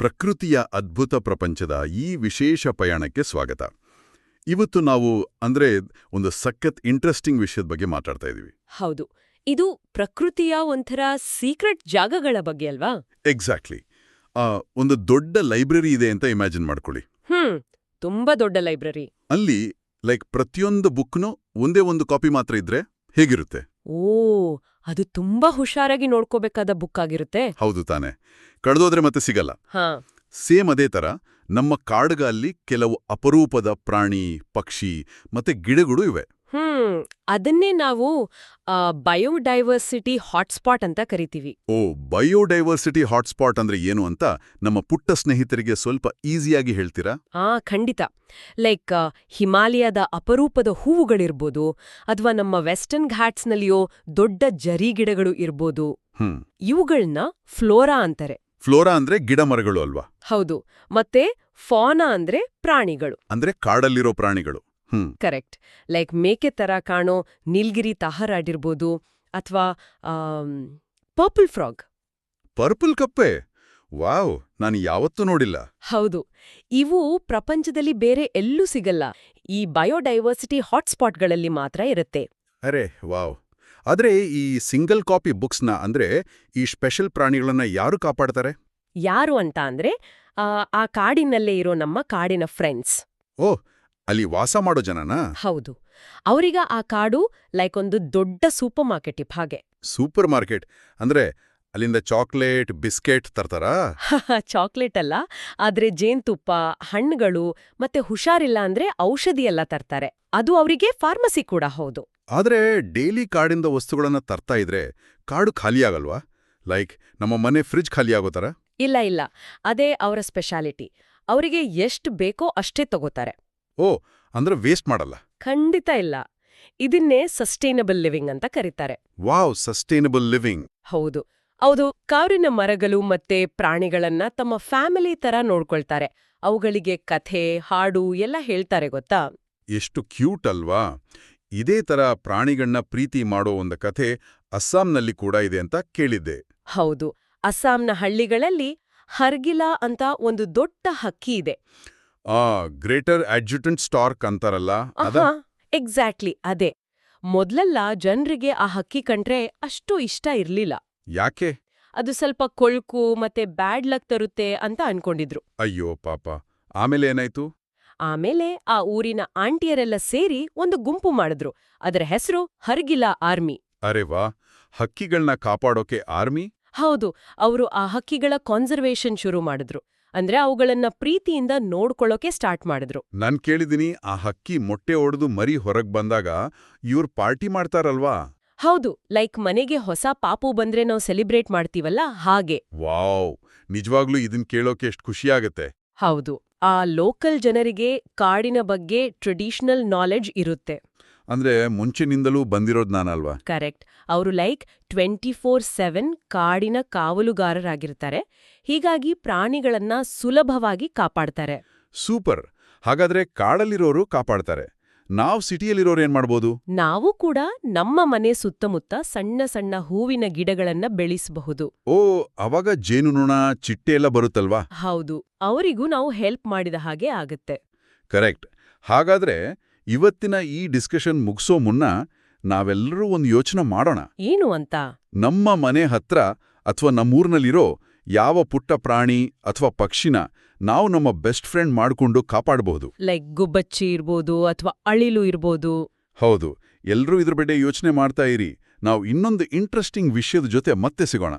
ಪ್ರಕೃತಿಯ ಅದ್ಭುತ ಪ್ರಪಂಚದ ಈ ವಿಶೇಷ ಪಯಣಕ್ಕೆ ಸ್ವಾಗತ. ಇವತ್ತು ನಾವು ಒಂದು ಸಖತ್ ಇಂಟ್ರೆಸ್ಟಿಂಗ್ ವಿಷಯದ ಬಗ್ಗೆ ಮಾತಾಡ್ತಾ ಇದೀವಿ. ಹೌದು, ಇದು ಪ್ರಕೃತಿಯ ಒಂಥರ ಸೀಕ್ರೆಟ್ ಜಾಗಗಳ ಬಗ್ಗೆ ಅಲ್ವಾ? ಎಕ್ಸಾಕ್ಟ್ಲಿ. ಒಂದು ದೊಡ್ಡ ಲೈಬ್ರರಿ ಇದೆ ಅಂತ ಇಮ್ಯಾಜಿನ್ ಮಾಡ್ಕೊಳ್ಳಿ. ತುಂಬಾ ದೊಡ್ಡ ಲೈಬ್ರರಿ. ಅಲ್ಲಿ ಪ್ರತಿಯೊಂದು ಬುಕ್ನು ಒಂದೇ ಒಂದು ಕಾಪಿ ಮಾತ್ರ ಇದ್ರೆ ಹೇಗಿರುತ್ತೆ? ಓ, ಅದು ತುಂಬಾ ಹುಷಾರಾಗಿ ನೋಡ್ಕೋಬೇಕಾದ ಬುಕ್ ಆಗಿರುತ್ತೆ. ಹೌದು ತಾನೆ. ಕಳೆದೋದ್ರೆ ಮತ್ತೆ ಸಿಗಲ್ಲ. ಸೇಮ್ ಅದೇ ತರ ನಮ್ಮ ಕಾಡುಗಳಲ್ಲಿ ಕೆಲವು ಅಪರೂಪದ ಪ್ರಾಣಿ, ಪಕ್ಷಿ ಮತ್ತೆ ಗಿಡಗಳು ಇವೆ. ಅದನ್ನೇ ನಾವು ಬಯೋಡೈವರ್ಸಿಟಿ ಹಾಟ್ಸ್ಪಾಟ್ ಅಂತ ಕರಿತೀವಿ. ಓ, ಬಯೋಡೈವರ್ಸಿಟಿ ಹಾಟ್ಸ್ಪಾಟ್ ಅಂದ್ರೆ ಏನು ಅಂತ ನಮ್ಮ ಪುಟ್ಟ ಸ್ನೇಹಿತರಿಗೆ ಸ್ವಲ್ಪ ಈಸಿಯಾಗಿ ಹೇಳ್ತೀರಾ? ಖಂಡಿತ. ಲೈಕ್ ಹಿಮಾಲಯದ ಅಪರೂಪದ ಹೂವುಗಳಿರ್ಬೋದು, ಅಥವಾ ನಮ್ಮ ವೆಸ್ಟರ್ನ್ ಘಾಟ್ಸ್ನಲ್ಲಿಯೋ ದೊಡ್ಡ ಜರಿ ಗಿಡಗಳು ಇರ್ಬೋದು. ಇವುಗಳನ್ನ ಫ್ಲೋರಾ ಅಂತಾರೆ. ಫ್ಲೋರಾ ಅಂದ್ರೆ ಗಿಡ ಮರಗಳು ಅಲ್ವಾ? ಹೌದು. ಮತ್ತೆ ಫಾನಾ ಅಂದ್ರೆ ಪ್ರಾಣಿಗಳು, ಅಂದ್ರೆ ಕಾಡಲ್ಲಿರೋ ಪ್ರಾಣಿಗಳು. ಕರೆಕ್ಟ್. ಲೈಕ್ ಮೇಕೆ ತರ ಕಾಣೋ ನೀಲ್ಗಿರಿ ತಾಹರಾಡಿರ್ಬೋದು, ಅಥವಾ ಪರ್ಪಲ್ ಫ್ರಾಗ್. ಪರ್ಪಲ್ ಕಪ್ಪೆ? ವಾವ್, ನಾನು ಯಾವತ್ತೂ ನೋಡಿಲ್ಲ. ಹೌದು, ಇವು ಪ್ರಪಂಚದಲ್ಲಿ ಬೇರೆ ಎಲ್ಲೂ ಸಿಗಲ್ಲ. ಈ ಬಯೋಡೈವರ್ಸಿಟಿ ಹಾಟ್ಸ್ಪಾಟ್ಗಳಲ್ಲಿ ಮಾತ್ರ ಇರುತ್ತೆ. ಅರೆ ವಾವ್. ಆದ್ರೆ ಈ ಸಿಂಗಲ್ ಕಾಪಿ ಬುಕ್ಸ್ನ ಈ ಸ್ಪೆಷಲ್ ಪ್ರಾಣಿಗಳನ್ನ ಯಾರು ಕಾಪಾಡ್ತಾರೆ? ಯಾರು ಅಂತ ಅಂದ್ರೆ ಆ ಕಾಡಿನಲ್ಲೇ ಇರೋ ನಮ್ಮ ಕಾಡಿನ ಫ್ರೆಂಡ್ಸ್. ಓ, ಅಲ್ಲಿ ವಾಸ ಮಾಡೋ ಜನನಾ? ಹೌದು. ಅವರೀಗ ಆ ಕಾಡು ಲೈಕ್ ಒಂದು ದೊಡ್ಡ ಸೂಪರ್ ಮಾರ್ಕೆಟ್ ಹಾಗೆ. ಸೂಪರ್ ಮಾರ್ಕೆಟ್ ಅಂದ್ರೆ ಅಲ್ಲಿಂದ ಚಾಕ್ಲೇಟ್, ಬಿಸ್ಕೆಟ್ ತರ್ತಾರಾ? ಚಾಕ್ಲೇಟ್ ಅಲ್ಲ, ಆದ್ರೆ ಜೇನ್ತುಪ್ಪ, ಹಣ್ಣುಗಳು ಮತ್ತೆ ಹುಷಾರಿಲ್ಲ ಅಂದ್ರೆ ಔಷಧಿ ಎಲ್ಲ ತರ್ತಾರೆ. ಅದು ಅವರಿಗೆ ಫಾರ್ಮಸಿ ಕೂಡ ಹೌದು. ಆದ್ರೆ ಡೈಲಿ ಕಾಡಿಂದ ವಸ್ತುಗಳನ್ನ ತರ್ತಾ ಇದ್ರೆ ಕಾಡು ಖಾಲಿಯಾಗಲ್ವಾ? ಲೈಕ್ ನಮ್ಮ ಮನೆ ಫ್ರಿಜ್ ಖಾಲಿಯಾಗೋ ತರ? ಇಲ್ಲ, ಅದೇ ಅವರ ಸ್ಪೆಷಾಲಿಟಿ. ಅವರಿಗೆ ಎಷ್ಟು ಬೇಕೋ ಅಷ್ಟೇ ತಗೋತಾರೆ. ಓ, ಅಂದ್ರೆ ವೇಸ್ಟ್ ಮಾಡಲ್ಲ? ಖಂಡಿತ ಇಲ್ಲ. ಇದನ್ನೇ ಸಸ್ಟೈನಬಲ್ ಲಿವಿಂಗ್ ಅಂತ ಕರೀತಾರೆ. Wow, sustainable living. ಹೌದು. ಕಾಡಿನ ಮರಗಳು ಮತ್ತೆ ಪ್ರಾಣಿಗಳನ್ನ ತಮ್ಮ ಫ್ಯಾಮಿಲಿ ತರ ನೋಡ್ಕೊಳ್ತಾರೆ. ಅವುಗಳಿಗೆ ಕಥೆ, ಹಾಡು ಎಲ್ಲ ಹೇಳ್ತಾರೆ ಗೊತ್ತಾ? ಎಷ್ಟು ಕ್ಯೂಟ್ ಅಲ್ವಾ? ಇದೇ ತರ ಪ್ರಾಣಿಗಳನ್ನ ಪ್ರೀತಿ ಮಾಡೋ ಒಂದು ಕಥೆ ಅಸ್ಸಾಂನಲ್ಲಿ ಕೂಡ ಇದೆ ಅಂತ ಕೇಳಿದ್ದೆ. ಹೌದು. ಅಸ್ಸಾಂನ ಹಳ್ಳಿಗಳಲ್ಲಿ ಹರ್ಗಿಲಾ ಅಂತ ಒಂದು ದೊಡ್ಡ ಹಕ್ಕಿ ಇದೆ. ಗ್ರೇಟರ್ ಅಡ್ಜುಟೆಂಟ್ ಸ್ಟಾರ್ಕ್ ಅಂತಾರಲ್ಲ? ಎಕ್ಸಾಕ್ಟ್ಲಿ ಅದೇ. ಮೊದ್ಲೆಲ್ಲ ಜನರಿಗೆ ಆ ಹಕ್ಕಿ ಕಂಡ್ರೆ ಅಷ್ಟು ಇಷ್ಟ ಇರ್ಲಿಲ್ಲ. ಯಾಕೆ? ಅದು ಸ್ವಲ್ಪ ಕೊಳ್ಕು ಮತ್ತೆ ಬ್ಯಾಡ್ ಲಕ್ ತರುತ್ತೆ ಅಂತ ಅನ್ಕೊಂಡಿದ್ರು. ಅಯ್ಯೋ ಪಾಪ. ಆಮೇಲೆ ಏನಾಯ್ತು? ಆಮೇಲೆ ಆ ಊರಿನ ಆಂಟಿಯರೆಲ್ಲ ಸೇರಿ ಒಂದು ಗುಂಪು ಮಾಡಿದ್ರು. ಅದರ ಹೆಸರು ಹರ್ಗಿಲಾ ಆರ್ಮಿ. ಅರೆ ವಾ, ಹಕ್ಕಿಗಳನ್ನ ಕಾಪಾಡೋಕೆ ಆರ್ಮಿ? ಹೌದು. ಅವರು ಆ ಹಕ್ಕಿಗಳ ಕಾನ್ಸರ್ವೇಷನ್ ಶುರು ಮಾಡಿದ್ರು. ಅಂದ್ರೆ ಅವುಗಳನ್ನ ಪ್ರೀತಿಯಿಂದ ನೋಡ್ಕೊಳ್ಳೋಕೆ ಸ್ಟಾರ್ಟ್ ಮಾಡಿದ್ರು. ನಾನ್ ಕೇಳಿದೀನಿ, ಆ ಹಕ್ಕಿ ಮೊಟ್ಟೆ ಒಡೆದು ಮರಿ ಹೊರಗ್ ಬಂದಾಗ ಇವ್ರು ಪಾರ್ಟಿ ಮಾಡ್ತಾರಲ್ವಾ? ಹೌದು. ಲೈಕ್ ಮನೆಗೆ ಹೊಸ ಪಾಪು ಬಂದ್ರೆ ನಾವು ಸೆಲಿಬ್ರೇಟ್ ಮಾಡ್ತೀವಲ್ಲ ಹಾಗೆ. ವಾವ್, ನಿಜವಾಗ್ಲೂ ಇದನ್ ಕೇಳೋಕೆ ಎಷ್ಟು ಖುಷಿಯಾಗತ್ತೆ. ಹೌದು. ಆ ಲೋಕಲ್ ಜನರಿಗೆ ಕಾಡಿನ ಬಗ್ಗೆ ಟ್ರೆಡಿಷನಲ್ ನಾಲೆಡ್ಜ್ ಇರುತ್ತೆ. ಅಂದ್ರೆ ಮುಂಚಿನಿಂದಲೂ ಬಂದಿರೋದ್ ನಾನಲ್ವಾ? ಕರೆಕ್ಟ್. ಅವರು ಲೈಕ್ 24/7 ಕಾಡಿನ ಕಾವಲುಗಾರರಾಗಿರ್ತಾರೆ. ಹೀಗಾಗಿ ಪ್ರಾಣಿಗಳನ್ನ ಸುಲಭವಾಗಿ ಕಾಪಾಡ್ತಾರೆ. ಸೂಪರ್. ಹಾಗಾದ್ರೆ ಕಾಡಲ್ಲಿರೋರು ಕಾಪಾಡ್ತಾರೆ, ನಾವು ಸಿಟಿಯಲ್ಲಿರೋರು ಏನ್ ಮಾಡ್ಬೋದು? ನಾವು ಕೂಡ ನಮ್ಮ ಮನೆ ಸುತ್ತಮುತ್ತ ಸಣ್ಣ ಸಣ್ಣ ಹೂವಿನ ಗಿಡಗಳನ್ನ ಬೆಳೆಸಬಹುದು. ಓ, ಅವಾಗ ಜೇನುನೊಣ, ಚಿಟ್ಟೆ ಎಲ್ಲ ಬರುತ್ತಲ್ವಾ? ಹೌದು. ಅವರಿಗೂ ನಾವು ಹೆಲ್ಪ್ ಮಾಡಿದ ಹಾಗೆ ಆಗತ್ತೆ. ಕರೆಕ್ಟ್. ಹಾಗಾದ್ರೆ ಇವತ್ತಿನ ಈ ಡಿಸ್ಕಷನ್ ಮುಗಿಸೋ ಮುನ್ನ ನಾವೆಲ್ಲರೂ ಒಂದು ಯೋಚನೆ ಮಾಡೋಣ. ಏನು ಅಂತ? ನಮ್ಮ ಮನೆ ಹತ್ರ ಅಥವಾ ನಮ್ಮೂರ್ನಲ್ಲಿರೋ ಯಾವ ಪುಟ್ಟ ಪ್ರಾಣಿ ಅಥವಾ ಪಕ್ಷಿನ ನಾವು ನಮ್ಮ ಬೆಸ್ಟ್ ಫ್ರೆಂಡ್ ಮಾಡ್ಕೊಂಡು ಕಾಪಾಡಬಹುದು? ಲೈಕ್ ಗುಬ್ಬಚ್ಚಿ ಇರ್ಬೋದು, ಅಥವಾ ಅಳಿಲು ಇರ್ಬೋದು. ಹೌದು. ಎಲ್ರೂ ಇದ್ರ ಬಗ್ಗೆ ಯೋಚನೆ ಮಾಡ್ತಾ ಇರಿ. ನಾವು ಇನ್ನೊಂದು ಇಂಟ್ರೆಸ್ಟಿಂಗ್ ವಿಷಯದ ಜೊತೆ ಮತ್ತೆ ಸಿಗೋಣ.